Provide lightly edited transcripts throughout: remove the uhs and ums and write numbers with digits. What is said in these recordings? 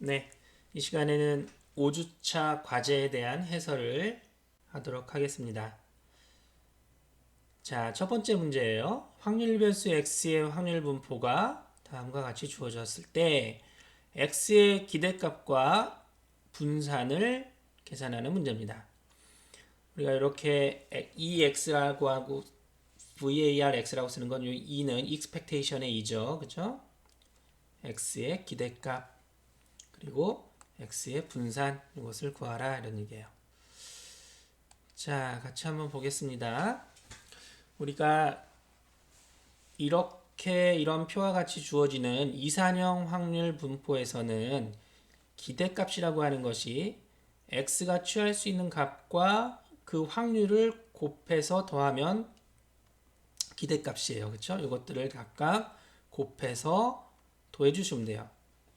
네, 이 시간에는 5주차 과제에 대한 해설을 하도록 하겠습니다. 자, 첫 번째 문제예요. 확률 변수 x의 확률 분포가 다음과 같이 주어졌을 때 x의 기대값과 분산을 계산하는 문제입니다. 우리가 이렇게 EX라고 하고 VARX라고 쓰는 건 이 E는 expectation의 E죠. 그죠? X의 기대값 그리고 x의 분산 이것을 구하라 이런 얘기예요. 자, 같이 한번 보겠습니다. 우리가 이렇게 이런 표와 같이 주어지는 이산형 확률 분포에서는 기대값이라고 하는 것이 x가 취할 수 있는 값과 그 확률을 곱해서 더하면 기대값이에요. 그렇죠? 이것들을 각각 곱해서 더해 주시면 돼요.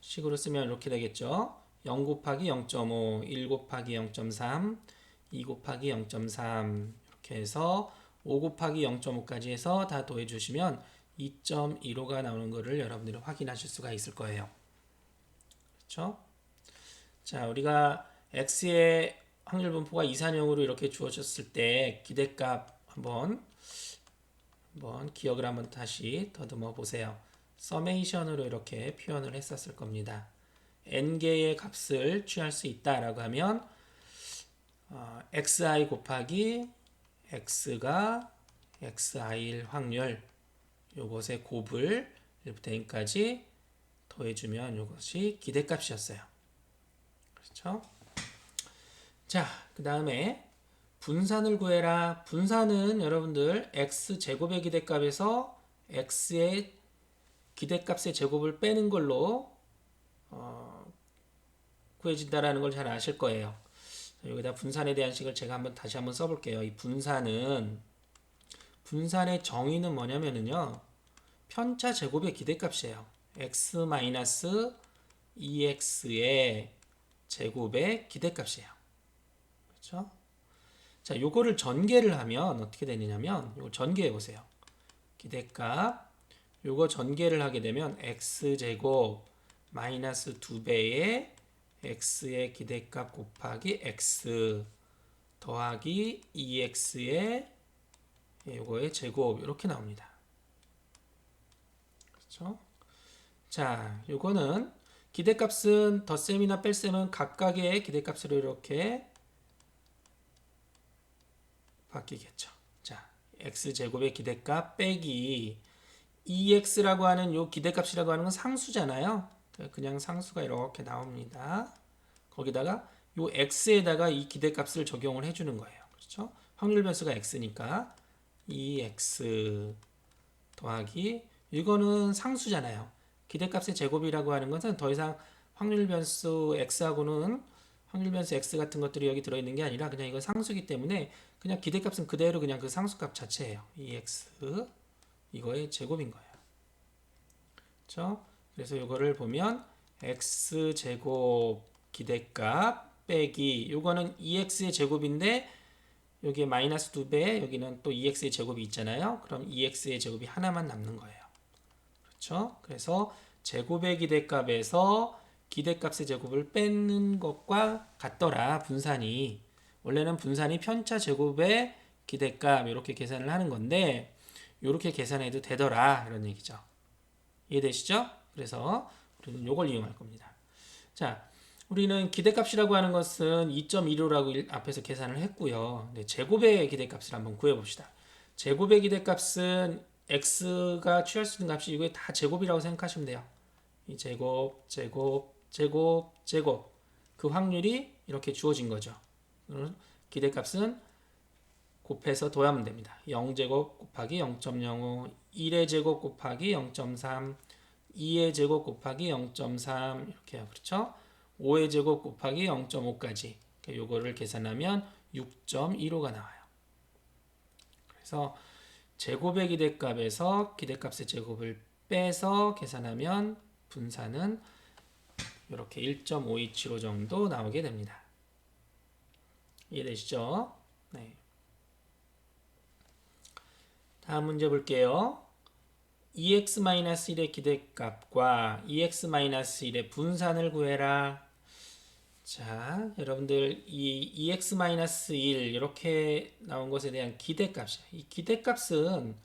식으로 쓰면 이렇게 되겠죠. 0 곱하기 0.5, 1 곱하기 0.3, 2 곱하기 0.3 이렇게 해서 5 곱하기 0.5까지 해서 다 더해 주시면 2.15가 나오는 것을 여러분들이 확인하실 수가 있을 거예요. 그렇죠? 자, 우리가 x의 확률 분포가 이산형으로 이렇게 주어졌을 때 기대값 한번 기억을 한번 다시 더듬어 보세요. 서메이션으로 이렇게 표현을 했었을 겁니다. n개의 값을 취할 수 있다라고 하면 xi 곱하기 x가 xi일 확률 요것의 곱을 1부터 n까지 더해주면 이것이 기대값이었어요. 그렇죠? 자, 그 다음에 분산을 구해라. 분산은 여러분들 x제곱의 기대값에서 x의 기대값의 제곱을 빼는 걸로 구해진다라는 걸 잘 아실 거예요. 여기다 분산에 대한 식을 제가 다시 한번 써볼게요. 이 분산의 정의는 뭐냐면요. 편차 제곱의 기대값이에요. x-2x의 제곱의 기대값이에요. 그렇죠? 자, 요거를 전개를 하면 어떻게 되느냐면 요걸 전개해 보세요. 기대값 요거 전개를 하게 되면 x제곱 마이너스 2배의 x의 기대값 곱하기 x 더하기 2x의 요거의 제곱 이렇게 나옵니다. 그렇죠? 자, 요거는 기대값은 덧셈이나 뺄셈은 각각의 기대값으로 이렇게 바뀌겠죠. 자, x제곱의 기대값 빼기 2x라고 하는 요 기대값이라고 하는 건 상수잖아요. 그냥 상수가 이렇게 나옵니다. 거기다가 요 x에다가 이 기대값을 적용을 해주는 거예요. 그렇죠? 확률 변수가 x니까 2x 더하기 이거는 상수잖아요. 기대값의 제곱이라고 하는 것은 더 이상 확률 변수 x하고는 확률 변수 x 같은 것들이 여기 들어있는 게 아니라 그냥 이건 상수기 때문에 그냥 기대값은 그대로 그냥 그 상수값 자체예요. 2x 이거의 제곱인 거예요. 그렇죠? 그래서 이거를 보면 x제곱 기대값 빼기 요거는 2x의 제곱인데 여기에 마이너스 2배 여기는 또 2x의 제곱이 있잖아요. 그럼 2x의 제곱이 하나만 남는 거예요. 그렇죠? 그래서 제곱의 기대값에서 기대값의 제곱을 빼는 것과 같더라. 분산이 원래는 분산이 편차 제곱의 기대값 이렇게 계산을 하는 건데 이렇게 계산해도 되더라 이런 얘기죠. 이해되시죠? 그래서 우리는 이걸 이용할 겁니다. 자, 우리는 기대값이라고 하는 것은 2.15라고 앞에서 계산을 했고요. 네, 제곱의 기대값을 한번 구해봅시다. 제곱의 기대값은 x가 취할 수 있는 값이 이게 다 제곱이라고 생각하시면 돼요. 이 제곱, 제곱, 제곱, 제곱. 그 확률이 이렇게 주어진 거죠. 기대값은 곱해서 더하면 됩니다. 0제곱 곱하기 0.05, 1의 제곱 곱하기 0.3, 2의 제곱 곱하기 0.3 이렇게 해요. 그렇죠? 5의 제곱 곱하기 0.5까지 요거를 계산하면 6.15가 나와요. 그래서 제곱의 기대값에서 기대값의 제곱을 빼서 계산하면 분산은 이렇게 1.5275 정도 나오게 됩니다. 이해되시죠? 네. 다음 문제 볼게요. 2x-1의 기대값과 2x-1의 분산을 구해라. 자, 여러분들 이 2x-1 이렇게 나온 것에 대한 기대값이야. 이 기대값은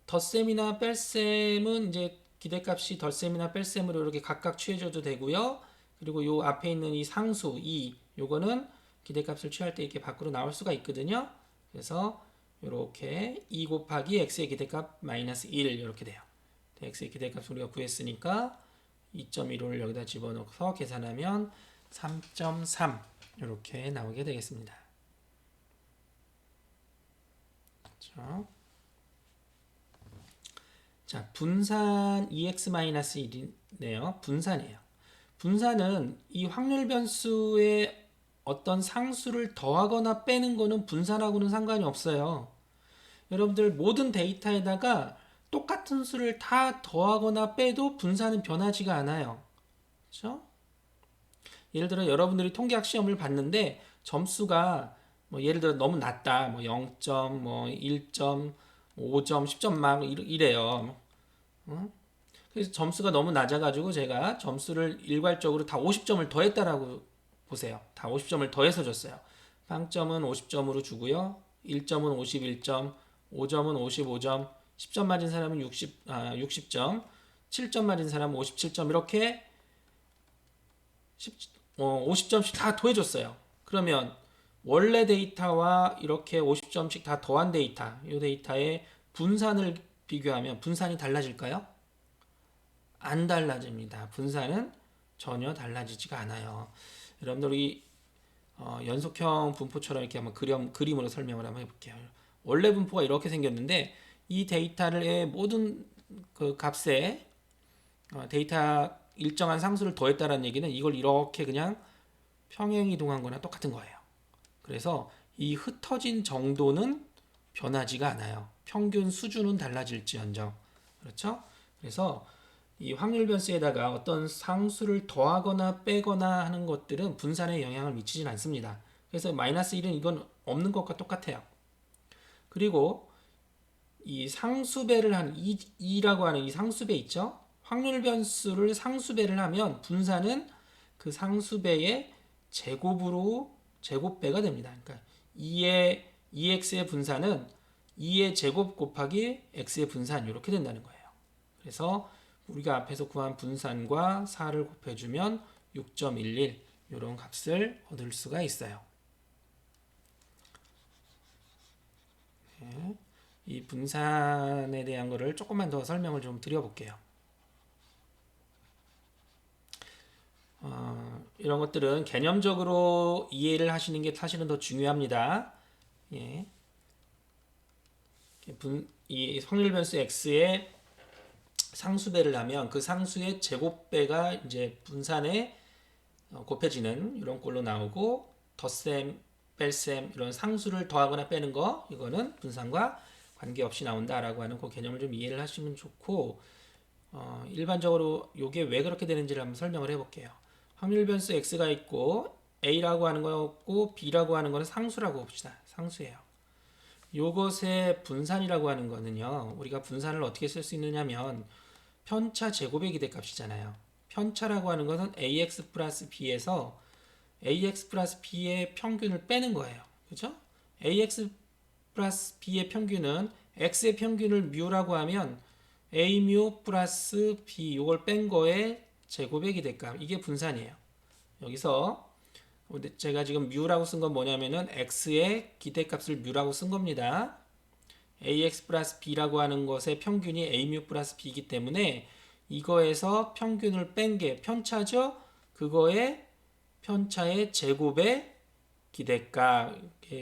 덧셈이나 뺄셈은 이제 기대값이 덧셈이나 뺄셈으로 이렇게 각각 취해줘도 되고요. 그리고 요 앞에 있는 이 상수 2 요거는 기대값을 취할 때 이렇게 밖으로 나올 수가 있거든요. 그래서 이렇게 2 곱하기 x의 기대값 마이너스 1 이렇게 돼요. x의 기대값 우리가 구했으니까 2.15를 여기다 집어넣어서 계산하면 3.3 이렇게 나오게 되겠습니다. 그렇죠? 자, 분산 2x-1이네요. 분산이에요. 분산은 이 확률 변수의 어떤 상수를 더하거나 빼는 거는 분산하고는 상관이 없어요. 여러분들 모든 데이터에다가 똑같은 수를 다 더하거나 빼도 분산은 변하지가 않아요. 그렇죠? 예를 들어 여러분들이 통계학 시험을 봤는데 점수가 뭐 예를 들어 너무 낮다. 뭐 0점, 뭐 1점, 5점, 10점 막 이래요. 그래서 점수가 너무 낮아가지고 제가 점수를 일괄적으로 다 50점을 더했다라고 보세요. 다 50점을 더해서 줬어요. 빵점은 50점으로 주고요. 1점은 51점, 5점은 55점, 10점 맞은 사람은 60점, 7점 맞은 사람은 57점 이렇게 50점씩 다 더해줬어요. 그러면 원래 데이터와 이렇게 50점씩 다 더한 데이터, 이 데이터의 분산을 비교하면 분산이 달라질까요? 안 달라집니다. 분산은 전혀 달라지지가 않아요. 여러분들이 연속형 분포처럼 이렇게 한번 그림으로 설명을 한번 해볼게요. 원래 분포가 이렇게 생겼는데 이 데이터를 모든 그 값에 데이터 일정한 상수를 더했다는 얘기는 이걸 이렇게 그냥 평행 이동한 거나 똑같은 거예요. 그래서 이 흩어진 정도는 변하지가 않아요. 평균 수준은 달라질지언정. 그렇죠? 그래서 이 확률 변수에다가 어떤 상수를 더하거나 빼거나 하는 것들은 분산에 영향을 미치진 않습니다. 그래서 마이너스 1은 이건 없는 것과 똑같아요. 그리고 이 상수배를 한 2라고 하는 이 상수배 있죠? 확률 변수를 상수배를 하면 분산은 그 상수배의 제곱배가 됩니다. 그러니까 2x의 분산은 2의 제곱 곱하기 x의 분산 이렇게 된다는 거예요. 그래서 우리가 앞에서 구한 분산과 4를 곱해주면 6.11 이런 값을 얻을 수가 있어요. 네. 이 분산에 대한 거를 조금만 더 설명을 좀 드려볼게요. 이런 것들은 개념적으로 이해를 하시는 게 사실은 더 중요합니다. 예. 이 확률 변수 x의 상수배를 하면 그 상수의 제곱배가 이제 분산에 곱해지는 이런 꼴로 나오고 덧셈, 뺄셈 이런 상수를 더하거나 빼는 거 이거는 분산과 관계없이 나온다라고 하는 그 개념을 좀 이해를 하시면 좋고 일반적으로 이게 왜 그렇게 되는지를 한번 설명을 해볼게요. 확률 변수 x가 있고 a라고 하는 거였고 b라고 하는 거는 상수라고 봅시다. 상수예요. 요것의 분산이라고 하는 거는요. 우리가 분산을 어떻게 쓸 수 있느냐면 편차 제곱의 기대값이잖아요. 편차라고 하는 것은 ax 플러스 b에서 ax 플러스 b의 평균을 빼는 거예요. 그죠? ax 플러스 b의 평균은 x의 평균을 뮤라고 하면 a 뮤 플러스 b 이걸 뺀 거에 제곱의 기대값 이게 분산이에요. 여기서 제가 지금 뮤라고 쓴 건 뭐냐면은 x의 기대값을 뮤라고 쓴 겁니다. ax 플러스 b라고 하는 것의 평균이 a 뮤 플러스 b이기 때문에 이거에서 평균을 뺀 게 편차죠. 그거의 편차의 제곱의 기대값.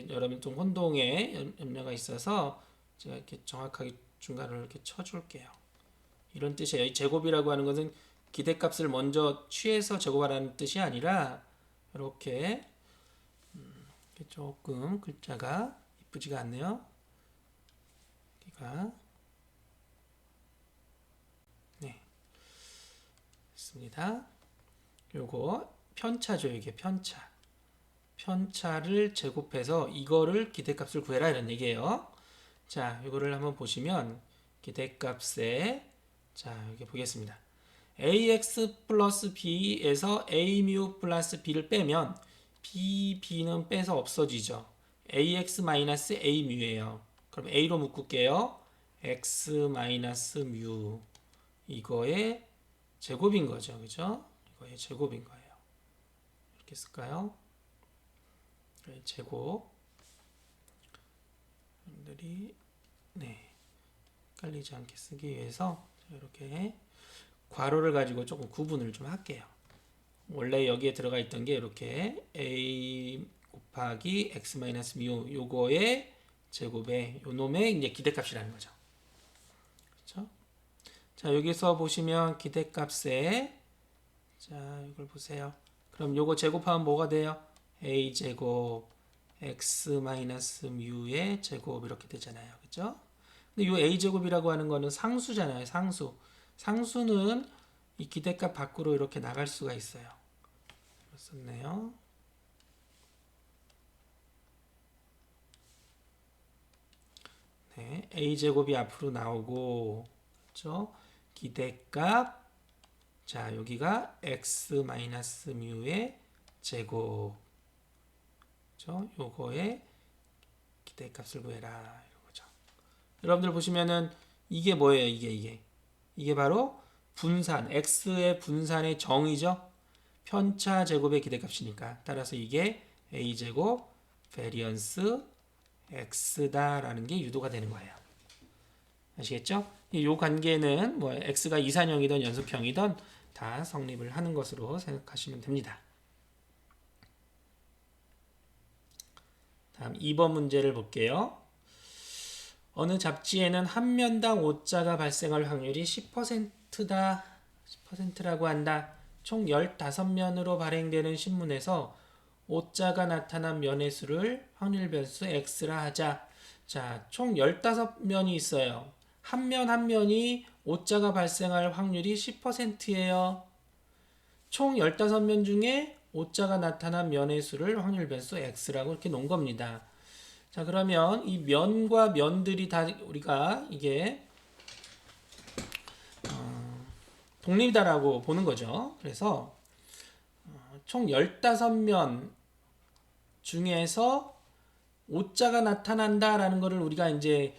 여러분 좀 혼동에 염려가 있어서 제가 이렇게 정확하게 중간을 이렇게 쳐줄게요. 이런 뜻이에요. 이 제곱이라고 하는 것은 기대값을 먼저 취해서 제곱하라는 뜻이 아니라 이렇게 조금 글자가 이쁘지가 않네요. 여기가 네 있습니다. 요거 편차죠. 이게 편차를 제곱해서 이거를 기대값을 구해라 이런 얘기예요. 자, 이거를 한번 보시면 기대값에 자 여기 보겠습니다. ax 플러스 b에서 a 뮤 플러스 b를 빼면 b는 빼서 없어지죠. ax 마이너스 a 뮤예요. 그럼 a로 묶을게요. x 마이너스 뮤 이거의 제곱인 거죠. 그죠? 이거의 제곱인 거예요. 이렇게 쓸까요? 제곱 여러분들이 네 헷갈리지 않게 쓰기 위해서 이렇게 괄호를 가지고 조금 구분을 좀 할게요. 원래 여기에 들어가 있던 게 이렇게 a 곱하기 x 마이너스 뮤 요거의 제곱에 요 놈의 이제 기대값이라는 거죠. 그렇죠? 자 여기서 보시면 기대값에 자 이걸 보세요. 그럼 요거 제곱하면 뭐가 돼요? a 제곱 x 마이너스 뮤의 제곱 이렇게 되잖아요. 그렇죠? 근데 요 a 제곱이라고 하는 거는 상수잖아요. 상수. 상수는 이 기대값 밖으로 이렇게 나갈 수가 있어요. 썼네요. 네, a 제곱이 앞으로 나오고, 그렇죠? 기대값, 자 여기가 x 마이너스 뮤의 제곱, 그렇죠? 요거의 기대값을 구해라 이거죠. 여러분들 보시면은 이게 뭐예요? 이게 바로 분산, x의 분산의 정의죠. 편차 제곱의 기대값이니까 따라서 이게 a제곱 베리언스 x다라는 게 유도가 되는 거예요. 아시겠죠? 이 관계는 뭐 x가 이산형이든 연속형이든 다 성립을 하는 것으로 생각하시면 됩니다. 다음 2번 문제를 볼게요. 어느 잡지에는 한 면당 오자가 발생할 확률이 10%다. 10%라고 한다. 총 15면으로 발행되는 신문에서 오자가 나타난 면의 수를 확률 변수 x라 하자. 자, 총 15면이 있어요. 한 면 한 면이 오자가 발생할 확률이 10%예요. 총 15면 중에 오자가 나타난 면의 수를 확률 변수 x라고 이렇게 놓은 겁니다. 자, 그러면 이 면과 면들이 다 우리가 이게 독립이다라고 보는 거죠. 그래서 총 15면 중에서 오자가 나타난다라는 것을 우리가 이제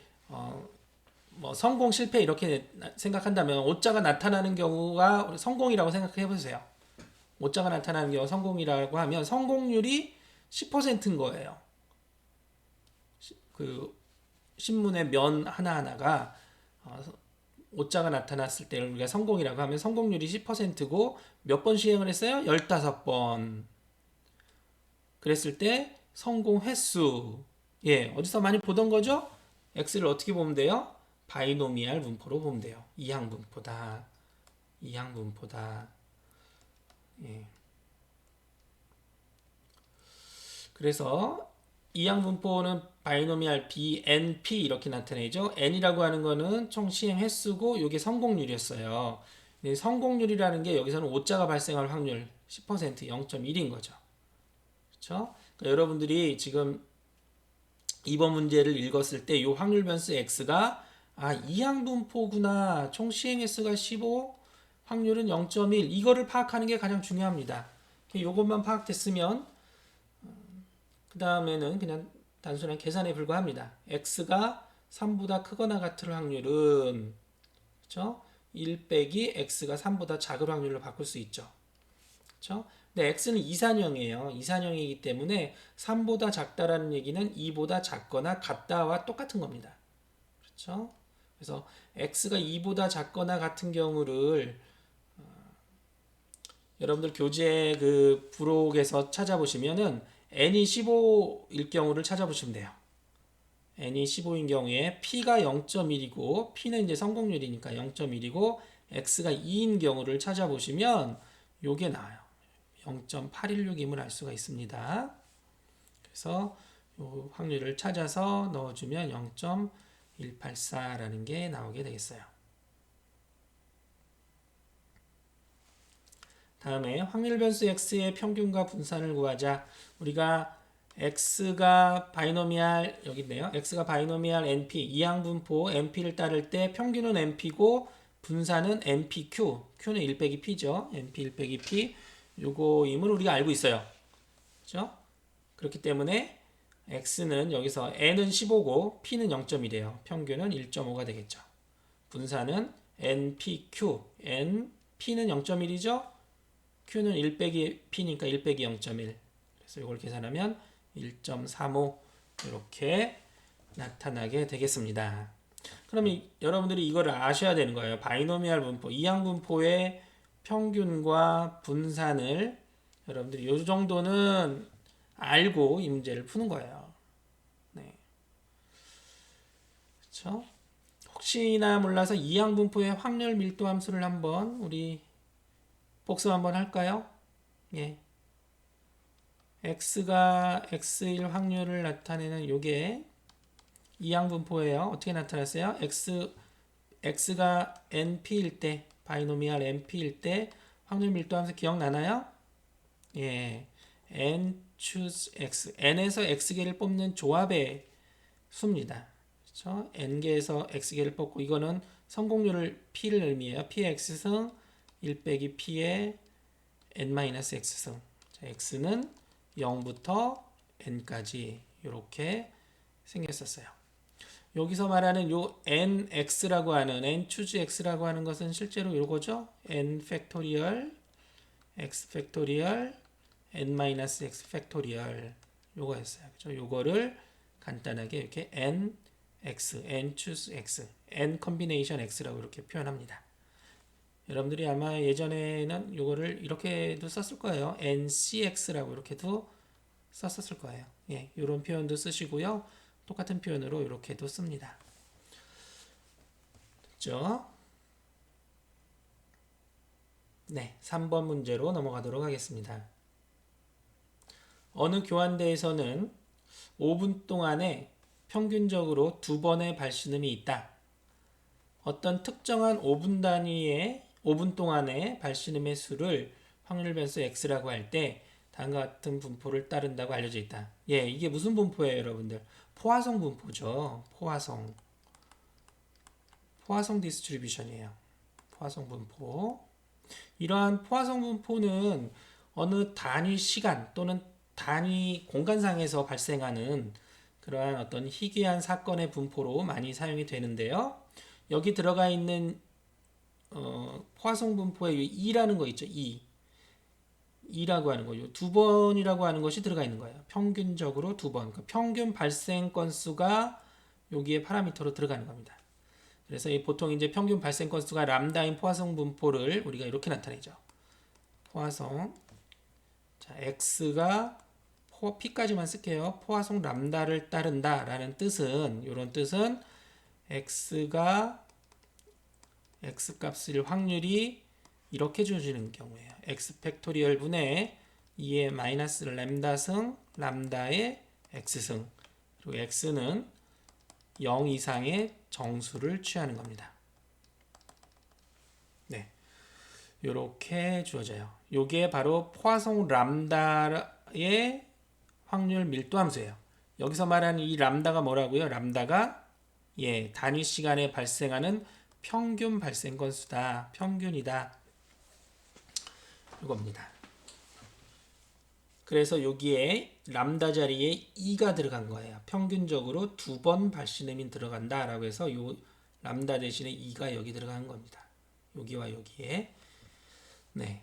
뭐 성공 실패 이렇게 생각한다면 오자가 나타나는 경우가 성공이라고 생각해 보세요. 오자가 나타나는 경우 성공이라고 하면 성공률이 10%인 거예요. 그 신문의 면 하나하나가 오자가 나타났을 때 우리가 성공이라고 하면 성공률이 10%고 몇 번 시행을 했어요? 15번. 그랬을 때 성공 횟수 예 어디서 많이 보던 거죠? x를 어떻게 보면 돼요? 바이노미알 분포로 보면 돼요. 이항 분포다. 예. 그래서 이항 분포는 바이노미알 B, N, P 이렇게 나타내죠. N이라고 하는 거는 총 시행 횟수고 이게 성공률이었어요. 성공률이라는 게 여기서는 오자가 발생할 확률 10% 0.1인 거죠. 그렇죠? 그러니까 여러분들이 지금 이번 문제를 읽었을 때 이 확률 변수 x가 이항 분포구나. 총 시행 횟수가 15, 확률은 0.1. 이거를 파악하는 게 가장 중요합니다. 이것만 파악됐으면 그 다음에는 그냥 단순한 계산에 불과합니다. x가 3보다 크거나 같을 확률은 그렇죠? 1 빼기 x가 3보다 작을 확률로 바꿀 수 있죠. 그렇죠? 근데 x는 이산형이에요. 이산형이기 때문에 3보다 작다라는 얘기는 2보다 작거나 같다와 똑같은 겁니다. 그렇죠? 그래서 x가 2보다 작거나 같은 경우를 여러분들 교재 그 부록에서 찾아보시면은 n이 15일 경우를 찾아보시면 돼요. n이 15인 경우에 p가 0.1이고 p는 이제 성공률이니까 0.1이고 x가 2인 경우를 찾아보시면 요게 나와요. 0.816임을 알 수가 있습니다. 그래서 요 확률을 찾아서 넣어주면 0.184라는 게 나오게 되겠어요. 다음에 확률 변수 x의 평균과 분산을 구하자. 우리가 x가 바이노미알 여기 있네요. x가 바이노미알 np 이항분포 np를 따를 때 평균은 np고 분산은 npq q는 1 빼기 p죠. np 1 빼기 p 요거임을 우리가 알고 있어요. 그렇죠? 그렇기 때문에 x는 여기서 n은 15고 p는 0.1이에요. 평균은 1.5가 되겠죠. 분산은 npq np는 0.1이죠. q는 1 빼기 p니까 1 빼기 0.1 그래서 이걸 계산하면 1.35 이렇게 나타나게 되겠습니다. 그러면 여러분들이 이걸 아셔야 되는 거예요. 바이노미알 분포, 이항분포의 평균과 분산을 여러분들이 이 정도는 알고 이 문제를 푸는 거예요. 네. 그렇죠? 혹시나 몰라서 이항분포의 확률 밀도 함수를 한번 우리 복습 한번 할까요? 예. x가 x1 확률을 나타내는 요게 이항분포예요. 어떻게 나타났어요? x가 np일 때 바이노미알 np일 때 확률 밀도 함수 기억나나요? 예. n choose x n에서 x개를 뽑는 조합의 수입니다. 그렇죠? n개에서 x개를 뽑고 이거는 성공률을 p를 의미해요. p의 x승 1 빼기 p의 n-x승. 자, x는 0부터 n까지 이렇게 생겼었어요. 여기서 말하는 요 nx라고 하는 n choose x라고 하는 것은 실제로 요거죠. n 팩토리얼 x 팩토리얼 n-x 팩토리얼 요거였어요. 그죠? 요거를 간단하게 이렇게 nx, n choose x, n 컨비네이션 x라고 이렇게 표현합니다. 여러분들이 아마 예전에는 요거를 이렇게도 썼을 거예요. ncx라고 이렇게도 썼었을 거예요. 예, 이런 표현도 쓰시고요. 똑같은 표현으로 이렇게도 씁니다. 됐죠? 네, 3번 문제로 넘어가도록 하겠습니다. 어느 교환대에서는 5분 동안에 평균적으로 2번의 발신음이 있다. 어떤 특정한 5분 단위의 5분 동안의 발신음의 수를 확률 변수 x라고 할 때 다음과 같은 분포를 따른다고 알려져 있다. 예, 이게 무슨 분포예요, 여러분들? 포화성 분포죠. 포화성 디스트리뷰션이에요. 포화성 분포. 이러한 포화성 분포는 어느 단위 시간 또는 단위 공간상에서 발생하는 그러한 어떤 희귀한 사건의 분포로 많이 사용이 되는데요. 여기 들어가 있는 포화성 분포에 2라는 거 있죠. 2라고 하는 거, 요 2번이라고 하는 것이 들어가 있는 거예요. 평균적으로 2번. 그러니까 평균 발생 건수가 여기에 파라미터로 들어가는 겁니다. 그래서 보통 이제 평균 발생 건수가 람다인 포화성 분포를 우리가 이렇게 나타내죠. 포화성. 자, x가 p까지만 쓸게요. 포화성 람다를 따른다 라는 뜻은, 이런 뜻은 x가 x 값을 확률이 이렇게 주어지는 경우에요. x 팩토리얼 분의 2의 마이너스 램다승 람다의 x승 그리고 x는 0 이상의 정수를 취하는 겁니다. 네, 이렇게 주어져요. 이게 바로 포화성 람다의 확률 밀도 함수예요. 여기서 말하는 이 람다가 뭐라고요? 람다가 단위 시간에 발생하는 평균 발생 건수다. 평균이다. 이겁니다. 그래서 여기에 람다 자리에 2가 들어간 거예요. 평균적으로 2번 발신음이 들어간다 라고 해서 요 람다 대신에 2가 여기 들어간 겁니다. 여기와 여기에. 네.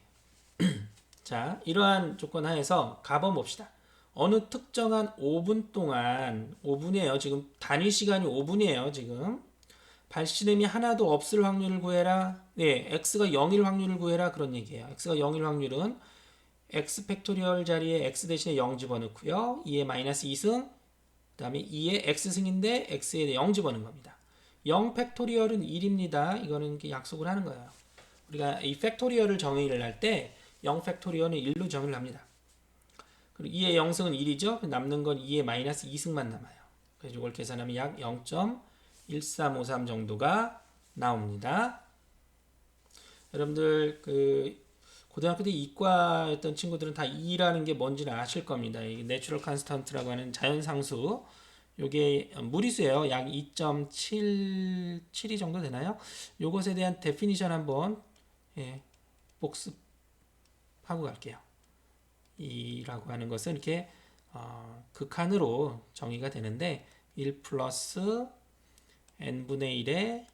자, 이러한 조건 하에서 가본 봅시다. 어느 특정한 5분 동안 5분이에요. 지금 단위 시간이 5분이에요. 지금 발신음이 하나도 없을 확률을 구해라. 네, x가 0일 확률을 구해라. 그런 얘기예요. x가 0일 확률은 x 팩토리얼 자리에 x 대신에 0 집어넣고요. 2의 마이너스 2승, 그 다음에 2의 x승인데 x에 0 집어넣는 겁니다. 0 팩토리얼은 1입니다. 이거는 이렇게 약속을 하는 거예요. 우리가 이 팩토리얼을 정의를 할 때 0 팩토리얼은 1로 정의를 합니다. 그리고 2의 0승은 1이죠. 남는 건 2의 마이너스 2승만 남아요. 그래서 이걸 계산하면 약 0.1353 정도가 나옵니다. 여러분들 그 고등학교 때 이과였던 친구들은 다 E라는 게 뭔지는 아실 겁니다. 이 내추럴 컨스턴트라고 하는 자연상수. 요게 무리수예요. 약 2.72 정도 되나요? 요것에 대한 데피니션 한번 예, 복습하고 갈게요. E라고 하는 것은 이렇게 극한으로 정의가 되는데 1 플러스 n분의 1의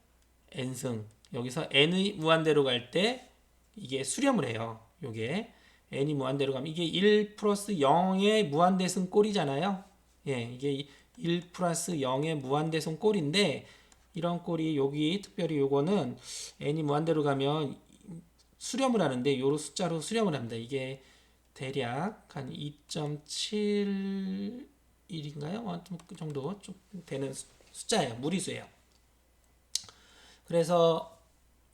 n승, 여기서 n의 무한대로 갈 때 이게 수렴을 해요. 요게 n이 무한대로 가면 이게 1 플러스 0의 무한대승 꼴이잖아요. 예, 이게 1 플러스 0의 무한대승 꼴인데 이런 꼴이 여기 특별히 요거는 n이 무한대로 가면 수렴을 하는데 요로 숫자로 수렴을 합니다. 이게 대략 한 2.71인가요? 그 정도 좀 되는 숫자예요. 무리수예요. 그래서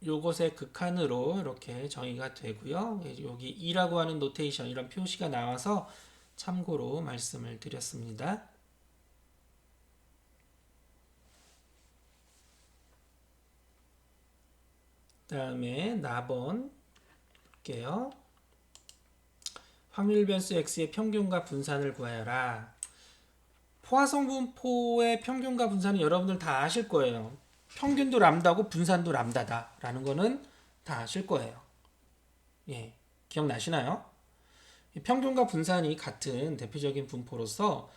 요것의 극한으로 이렇게 정의가 되고요. 여기 E라고 하는 노테이션, 이런 표시가 나와서 참고로 말씀을 드렸습니다. 다음에 나번 볼게요. 확률 변수 x의 평균과 분산을 구하여라. 포화성 분포의 평균과 분산은 여러분들 다 아실 거예요. 평균도 람다고 분산도 람다다 라는 거는 다 아실 거예요. 예, 기억나시나요? 평균과 분산이 같은 대표적인 분포로서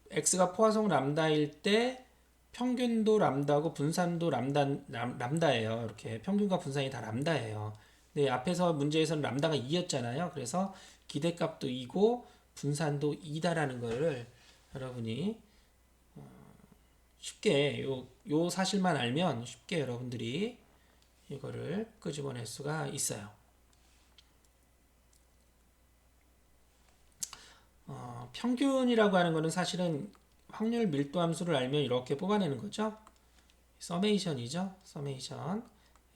x가 포화성 람다일 때 평균도 람다고 분산도 람다예요. 이렇게 평균과 분산이 다 람다예요. 네, 앞에서 문제에서는 람다가 2였잖아요. 그래서 기대값도 2고 분산도 2다라는 거를 여러분이 쉽게 요 사실만 알면 쉽게 여러분들이 이거를 끄집어낼 수가 있어요. 평균이라고 하는 거는 사실은 확률 밀도 함수를 알면 이렇게 뽑아내는 거죠. 서메이션이죠. 서메이션.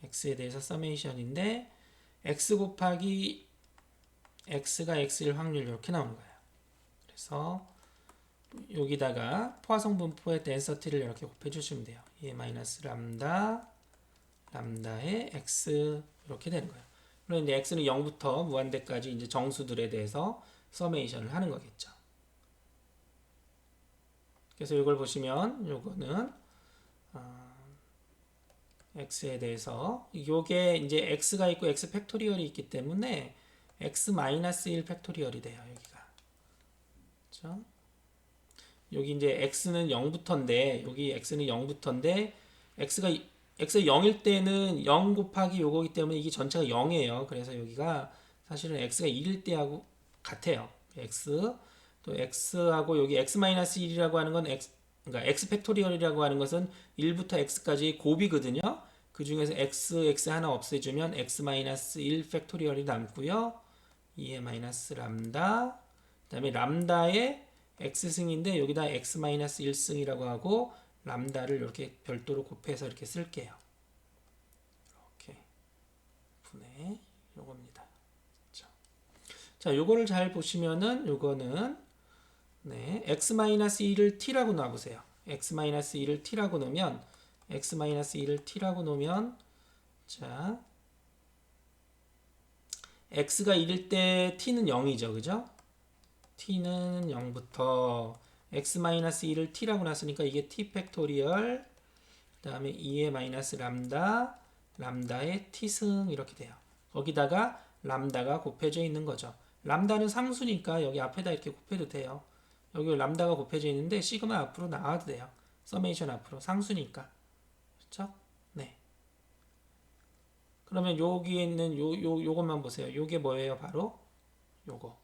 x에 대해서 서메이션인데 x 곱하기 x가 x일 확률 이렇게 나오는 거예요. 그래서 여기다가 포화성 분포의 덴서티를 이렇게 곱해 주시면 돼요. E 마이너스 람다 람다의 x 이렇게 되는 거예요. 그럼 이제 x는 0부터 무한대까지 이제 정수들에 대해서 서메이션을 하는 거겠죠. 그래서 이걸 보시면 요거는 x에 대해서 요게 이제 x가 있고 x 팩토리얼이 있기 때문에 x 마이너스 1 팩토리얼이 돼요. 여기가. 그렇죠? 여기 이제 x는 0부터인데 여기 x는 0부터인데 x가 0일 때는 0 곱하기 요거기 때문에 이게 전체가 0이에요. 그래서 여기가 사실은 x가 1일 때하고 같아요. x 또 x하고 여기 x-1이라고 하는 건 그러니까 x 팩토리얼이라고 하는 것은 1부터 x까지 곱이거든요. 그 중에서 x 하나 없애주면 x-1 팩토리얼이 남고요. 2의 마이너스 람다 그 다음에 람다의 x승인데 여기다 x-1승이라고 하고 람다를 이렇게 별도로 곱해서 이렇게 쓸게요. 이렇게 분의 요겁니다. 자, 요거를 잘 보시면은 요거는 네, x-1을 t라고 놔보세요. x-1을 t라고 놓으면 x-1을 t라고 놓으면 자 x가 1일 때 t는 0이죠. 그죠? t는 0부터 x-1을 t라고 놨으니까 이게 t 팩토리얼 그 다음에 2의 마이너스 람다 람다의 t승 이렇게 돼요. 거기다가 람다가 곱해져 있는 거죠. 람다는 상수니까 여기 앞에다 이렇게 곱해도 돼요. 여기 람다가 곱해져 있는데 시그마 앞으로 나와도 돼요. 서메이션 앞으로 상수니까. 그렇죠? 네. 그러면 여기에 있는 요것만 보세요. 요게 뭐예요? 바로 요거.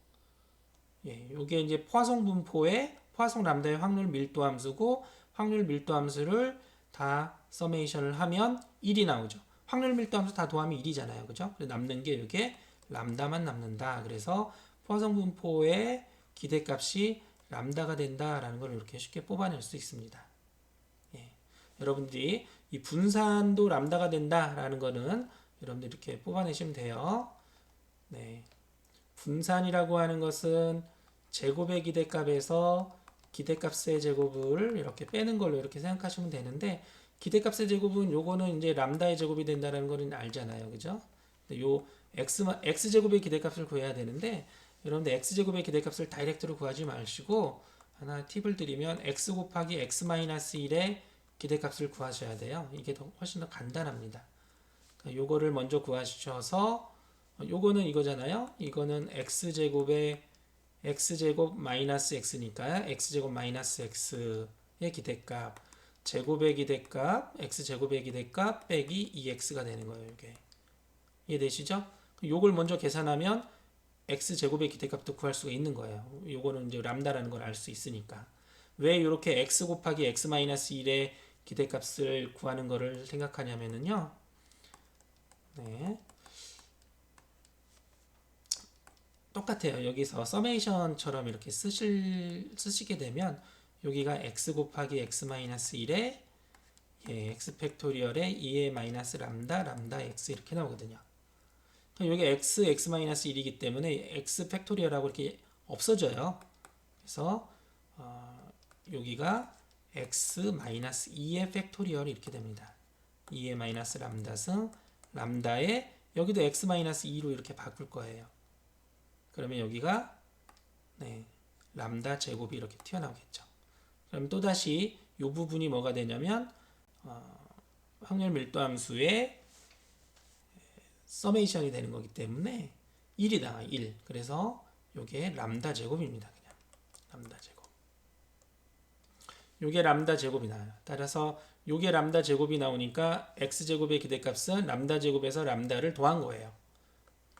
예, 요게 이제 포화성 분포의 포화성 람다의 확률 밀도 함수고 확률 밀도 함수를 다 서메이션을 하면 1이 나오죠. 확률 밀도 함수 다 더하면 1이잖아요. 그죠? 남는 게 이게 람다만 남는다. 그래서 포화성 분포의 기대값이 람다가 된다라는 걸 이렇게 쉽게 뽑아낼 수 있습니다. 예. 여러분들이 이 분산도 람다가 된다라는 거는 여러분들 이렇게 뽑아내시면 돼요. 네. 분산이라고 하는 것은 제곱의 기대값에서 기대값의 제곱을 이렇게 빼는 걸로 이렇게 생각하시면 되는데 기대값의 제곱은 요거는 이제 람다의 제곱이 된다는 거는 알잖아요. 그죠? 요 x제곱의 기대값을 구해야 되는데 여러분들 x제곱의 기대값을 다이렉트로 구하지 마시고 하나 팁을 드리면 x 곱하기 x-1의 기대값을 구하셔야 돼요. 이게 훨씬 더 간단합니다. 요거를 먼저 구하셔서 요거는 이거잖아요. 이거는 x제곱 마이너스 x니까 x제곱 마이너스 x의 기대값 제곱의 기대값 x제곱의 기대값 빼기 2x가 되는 거예요. 이게 이해되시죠? 요걸 먼저 계산하면 x제곱의 기대값도 구할 수가 있는 거예요. 요거는 이제 람다라는 걸 알 수 있으니까. 왜 이렇게 x 곱하기 x-1의 기대값을 구하는 거를 생각하냐면요. 네. 똑같아요. 여기서 서메이션처럼 이렇게 쓰시게 되면 여기가 x 곱하기 x-1의 x 팩토리얼의 2의 마이너스 람다 x 이렇게 나오거든요. 여기 x-1이기 때문에 x 팩토리얼하고 이렇게 없어져요. 그래서 여기가 x-2의 팩토리얼이 이렇게 됩니다. 2의 마이너스 람다승 람다에 여기도 x-2로 이렇게 바꿀 거예요. 그러면 여기가 람다 제곱이 이렇게 튀어나오겠죠. 그럼 또다시 이 부분이 뭐가 되냐면 확률 밀도함수의 서메이션이 되는 거기 때문에 1이 나와요. 1. 그래서 이게 람다 제곱입니다. 그냥 람다 제곱. 이게 람다 제곱이 나와요. 따라서 이게 람다 제곱이 나오니까 x제곱의 기대값은 람다 제곱에서 람다를 더한 거예요.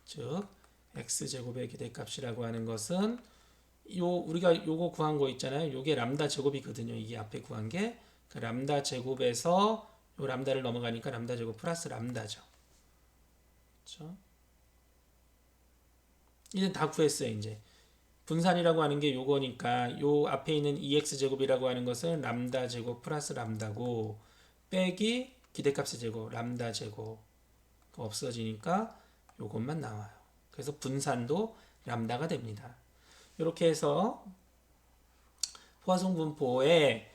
즉 x제곱의 기대값이라고 하는 것은 우리가 요거 구한 거 있잖아요. 요게 람다 제곱이거든요. 이게 앞에 구한 게 그 람다 제곱에서 요 람다를 넘어가니까 람다 제곱 플러스 람다죠. 그렇죠? 이제 다 구했어요. 이제 분산이라고 하는 게 요거니까 요 앞에 있는 2x제곱이라고 하는 것은 람다 제곱 플러스 람다고 빼기 기대값의 제곱 람다 제곱 없어지니까 요것만 나와요. 그래서 분산도 람다가 됩니다. 이렇게 해서 포화송 분포의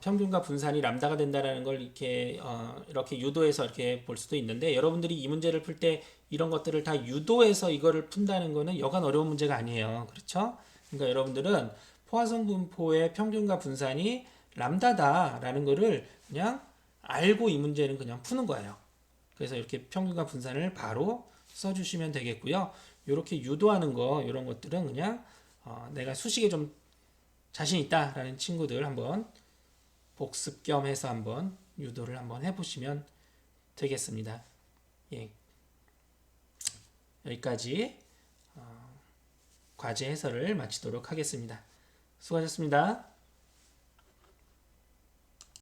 평균과 분산이 람다가 된다는 걸 이렇게 유도해서 이렇게 볼 수도 있는데 여러분들이 이 문제를 풀 때 이런 것들을 다 유도해서 이거를 푼다는 거는 여간 어려운 문제가 아니에요. 그렇죠? 그러니까 여러분들은 포화송 분포의 평균과 분산이 람다다라는 거를 그냥 알고 이 문제는 그냥 푸는 거예요. 그래서 이렇게 평균과 분산을 바로 써주시면 되겠고요. 이렇게 유도하는 거 이런 것들은 그냥 내가 수식에 좀 자신 있다라는 친구들 한번 복습 겸 해서 한번 유도를 한번 해보시면 되겠습니다. 예. 여기까지 과제 해설을 마치도록 하겠습니다. 수고하셨습니다.